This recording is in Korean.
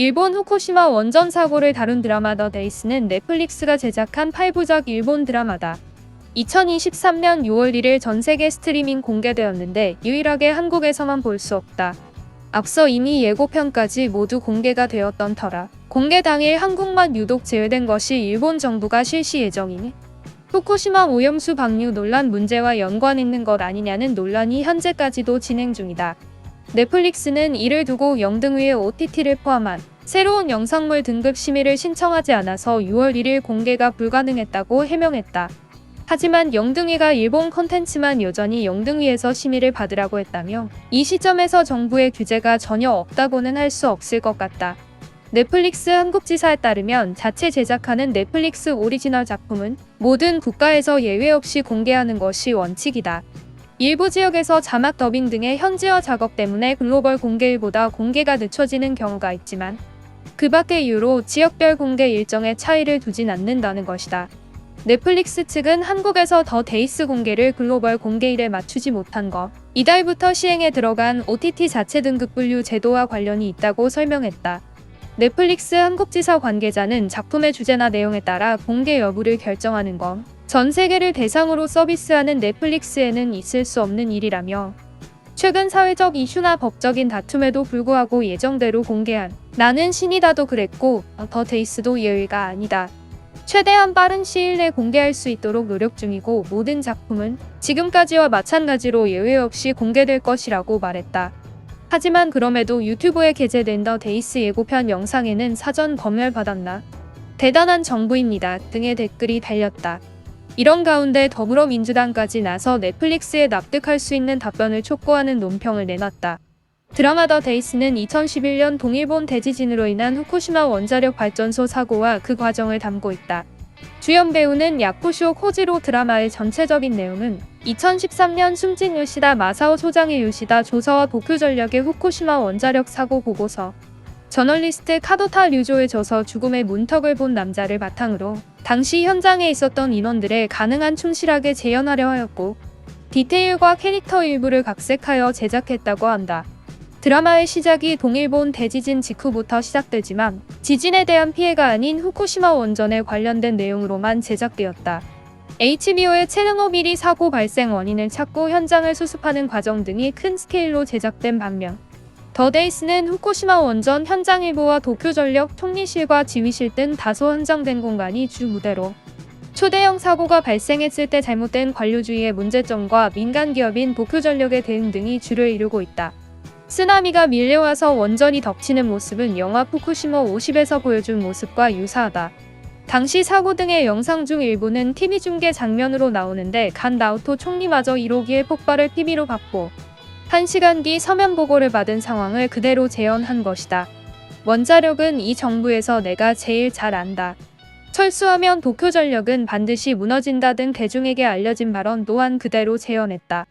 일본 후쿠시마 원전 사고를 다룬 드라마 더 데이스는 넷플릭스가 제작한 8부작 일본 드라마다. 2023년 6월 1일 전 세계 스트리밍 공개되었는데 유일하게 한국에서만 볼 수 없다. 앞서 이미 예고편까지 모두 공개가 되었던 터라 공개 당일 한국만 유독 제외된 것이 일본 정부가 실시 예정이니 후쿠시마 오염수 방류 논란 문제와 연관 있는 것 아니냐는 논란이 현재까지도 진행 중이다. 넷플릭스는 이를 두고 영등위의 OTT를 포함한 새로운 영상물 등급 심의를 신청하지 않아서 6월 1일 공개가 불가능했다고 해명했다. 하지만 영등위가 일본 콘텐츠만 여전히 영등위에서 심의를 받으라고 했다며 이 시점에서 정부의 규제가 전혀 없다고는 할 수 없을 것 같다. 넷플릭스 한국지사에 따르면 자체 제작하는 넷플릭스 오리지널 작품은 모든 국가에서 예외 없이 공개하는 것이 원칙이다. 일부 지역에서 자막 더빙 등의 현지화 작업 때문에 글로벌 공개일보다 공개가 늦춰지는 경우가 있지만 그 밖의 이유로 지역별 공개 일정에 차이를 두진 않는다는 것이다. 넷플릭스 측은 한국에서 더 데이스 공개를 글로벌 공개일에 맞추지 못한 것, 이달부터 시행에 들어간 OTT 자체 등급 분류 제도와 관련이 있다고 설명했다. 넷플릭스 한국지사 관계자는 작품의 주제나 내용에 따라 공개 여부를 결정하는 건 전 세계를 대상으로 서비스하는 넷플릭스에는 있을 수 없는 일이라며 최근 사회적 이슈나 법적인 다툼에도 불구하고 예정대로 공개한 나는 신이다도 그랬고 더 데이스도 예외가 아니다. 최대한 빠른 시일 내 공개할 수 있도록 노력 중이고 모든 작품은 지금까지와 마찬가지로 예외 없이 공개될 것이라고 말했다. 하지만 그럼에도 유튜브에 게재된 더 데이스 예고편 영상에는 사전 검열받았나? 대단한 정부입니다 등의 댓글이 달렸다. 이런 가운데 더불어민주당까지 나서 넷플릭스에 납득할 수 있는 답변을 촉구하는 논평을 내놨다. 드라마 더 데이스는 2011년 동일본 대지진으로 인한 후쿠시마 원자력 발전소 사고와 그 과정을 담고 있다. 주연 배우는 야쿠쇼 코지로. 드라마의 전체적인 내용은 2013년 숨진 요시다 마사오 소장의 요시다 조서와 도쿄전력의 후쿠시마 원자력 사고 보고서, 저널리스트 카도타 류조의 저서 죽음의 문턱을 본 남자를 바탕으로 당시 현장에 있었던 인원들의 가능한 충실하게 재현하려 하였고 디테일과 캐릭터 일부를 각색하여 제작했다고 한다. 드라마의 시작이 동일본 대지진 직후부터 시작되지만 지진에 대한 피해가 아닌 후쿠시마 원전에 관련된 내용으로만 제작되었다. HBO의 체르노빌이 사고 발생 원인을 찾고 현장을 수습하는 과정 등이 큰 스케일로 제작된 반면 더 데이스는 후쿠시마 원전 현장 일부와 도쿄전력 총리실과 지휘실 등 다소 한정된 공간이 주 무대로 초대형 사고가 발생했을 때 잘못된 관료주의의 문제점과 민간 기업인 도쿄전력의 대응 등이 주를 이루고 있다. 쓰나미가 밀려와서 원전이 덮치는 모습은 영화 후쿠시마 50에서 보여준 모습과 유사하다. 당시 사고 등의 영상 중 일부는 TV 중계 장면으로 나오는데 간 나오토 총리마저 1호기의 폭발을 TV로 봤고 1시간 뒤 서면 보고를 받은 상황을 그대로 재현한 것이다. 원자력은 이 정부에서 내가 제일 잘 안다. 철수하면 도쿄전력은 반드시 무너진다 등 대중에게 알려진 발언 또한 그대로 재현했다.